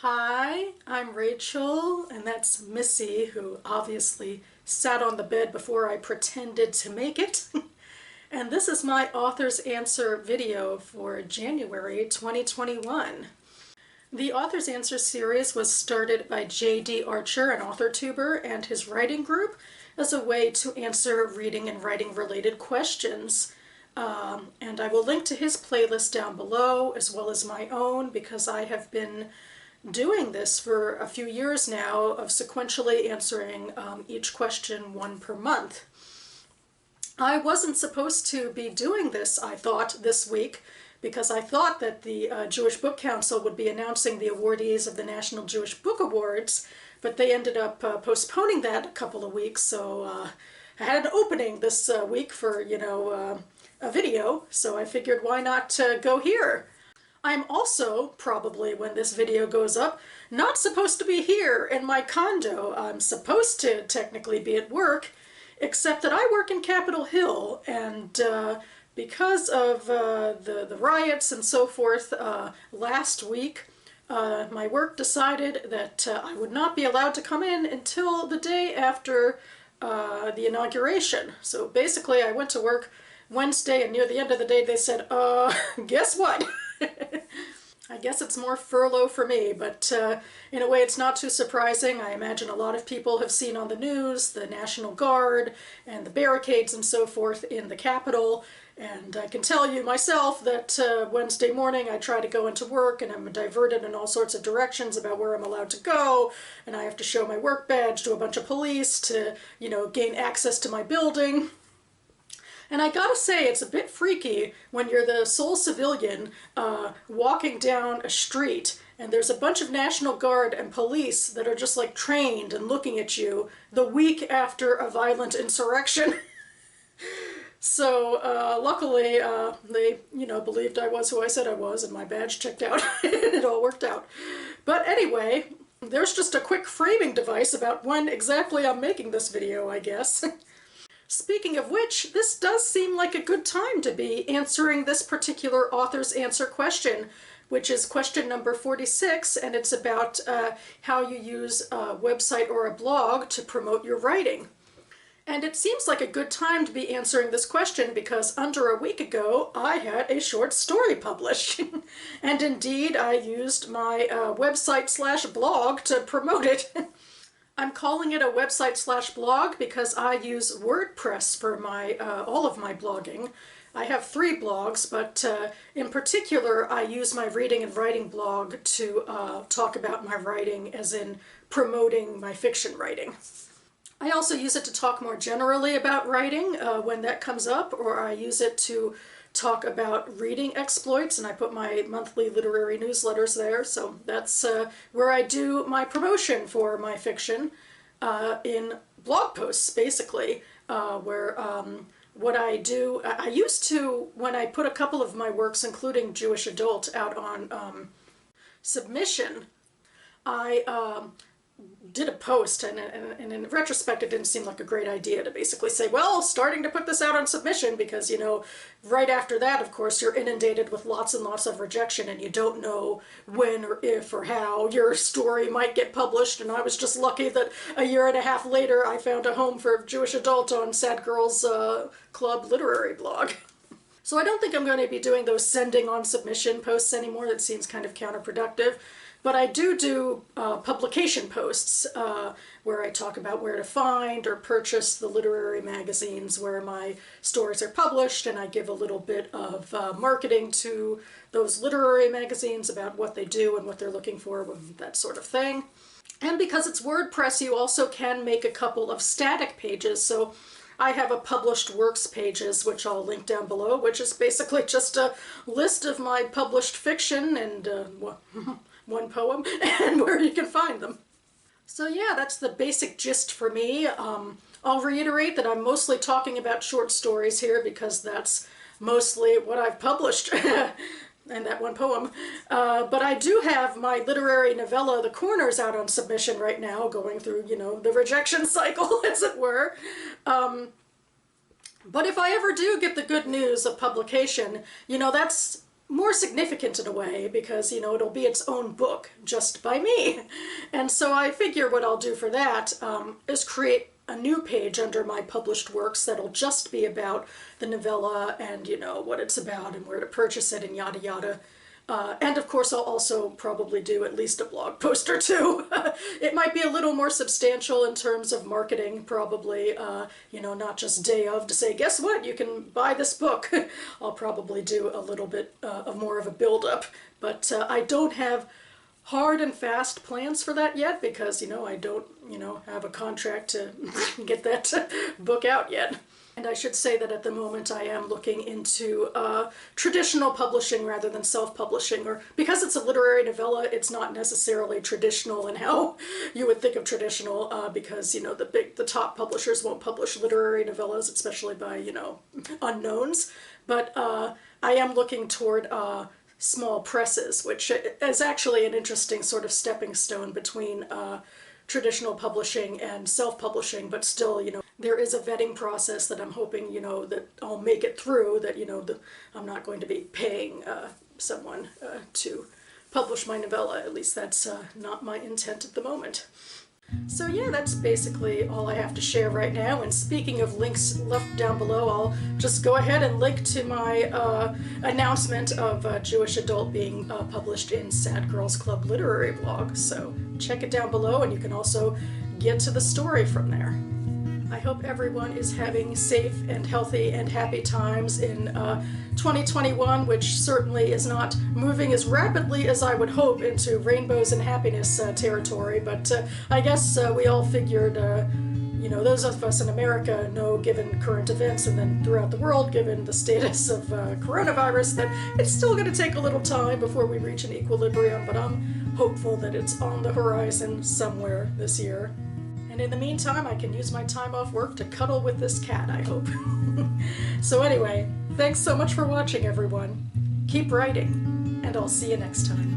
Hi, I'm Rachel, and that's Missy, who obviously sat on the bed before I pretended to make it. And this is my Author's Answer video for January 2021. The Author's Answer series was started by J.D. Archer, an AuthorTuber, and his writing group as a way to answer reading and writing related questions. And I will link to his playlist down below, as well as my own, because I have been doing this for a few years now of sequentially answering each question one per month. I wasn't supposed to be doing this, I thought, this week, because I thought that the Jewish Book Council would be announcing the awardees of the National Jewish Book Awards, but they ended up postponing that a couple of weeks, so I had an opening this week for, a video, so I figured why not go here. I'm also, probably when this video goes up, not supposed to be here in my condo. I'm supposed to technically be at work, except that I work in Capitol Hill, and because of the riots and so forth last week, my work decided that I would not be allowed to come in until the day after the inauguration. So basically I went to work Wednesday, and near the end of the day they said, guess what? I guess it's more furlough for me, but in a way it's not too surprising. I imagine a lot of people have seen on the news the National Guard and the barricades and so forth in the Capitol, and I can tell you myself that Wednesday morning I try to go into work and I'm diverted in all sorts of directions about where I'm allowed to go, and I have to show my work badge to a bunch of police to, gain access to my building. And I gotta say, it's a bit freaky when you're the sole civilian walking down a street and there's a bunch of National Guard and police that are just like trained and looking at you the week after a violent insurrection. So luckily they, believed I was who I said I was, and my badge checked out. It all worked out. But anyway, there's just a quick framing device about when exactly I'm making this video, I guess. Speaking of which, this does seem like a good time to be answering this particular Author's Answer question, which is question number 46, and it's about how you use a website or a blog to promote your writing. And it seems like a good time to be answering this question because under a week ago I had a short story published. And indeed I used my website/blog to promote it. I'm calling it a website/blog because I use WordPress for my all of my blogging. I have 3 blogs, but in particular I use my reading and writing blog to talk about my writing, as in promoting my fiction writing. I also use it to talk more generally about writing when that comes up, or I use it to talk about reading exploits, and I put my monthly literary newsletters there, so that's where I do my promotion for my fiction in blog posts, basically, where what I do, I used to, when I put a couple of my works, including Jewish Adult, out on Submission, I did a post, and in retrospect it didn't seem like a great idea to basically say, well, starting to put this out on Submission, because right after that, of course, you're inundated with lots and lots of rejection, and you don't know when or if or how your story might get published. And I was just lucky that a year and a half later I found a home for Jewish Adult on Sad Girls Club literary blog. So I don't think I'm going to be doing those sending on Submission posts anymore. That seems kind of counterproductive. But I do publication posts where I talk about where to find or purchase the literary magazines where my stories are published, and I give a little bit of marketing to those literary magazines about what they do and what they're looking for, that sort of thing. And because it's WordPress, you also can make a couple of static pages. So I have a published works pages, which I'll link down below, which is basically just a list of my published fiction and one poem, and where you can find them. So yeah, that's the basic gist for me. I'll reiterate that I'm mostly talking about short stories here because that's mostly what I've published, and that one poem. But I do have my literary novella, The Corners, out on Submission right now, going through, the rejection cycle, as it were. But if I ever do get the good news of publication, that's more significant in a way because, you know, it'll be its own book just by me. And so I figure what I'll do for that is create a new page under my published works that'll just be about the novella and, you know, what it's about and where to purchase it and yada yada. And of course I'll also probably do at least a blog post or two. It might be a little more substantial in terms of marketing, probably, you know, not just day of to say, guess what, you can buy this book. I'll probably do a little bit of more of a build-up, but I don't have hard and fast plans for that yet because, you know, I don't, you know, have a contract to get that book out yet. And I should say that at the moment I am looking into traditional publishing rather than self-publishing, or because it's a literary novella, it's not necessarily traditional in how you would think of traditional, because, you know, the top publishers won't publish literary novellas, especially by, you know, unknowns. But I am looking toward small presses, which is actually an interesting sort of stepping stone between traditional publishing and self-publishing, but still, you know, there is a vetting process that I'm hoping, you know, that I'll make it through, that, you know, I'm not going to be paying someone to publish my novella. At least that's not my intent at the moment. So yeah, that's basically all I have to share right now. And speaking of links left down below, I'll just go ahead and link to my announcement of Jewish Adult being published in Sad Girls Club Literary Blog. So check it down below and you can also get to the story from there. I hope everyone is having safe and healthy and happy times in 2021, which certainly is not moving as rapidly as I would hope into rainbows and happiness territory, but I guess we all figured, you know, those of us in America know, given current events and then throughout the world, given the status of coronavirus, that it's still going to take a little time before we reach an equilibrium, but I'm hopeful that it's on the horizon somewhere this year. And in the meantime, I can use my time off work to cuddle with this cat, I hope. So anyway, thanks so much for watching, everyone. Keep writing, and I'll see you next time.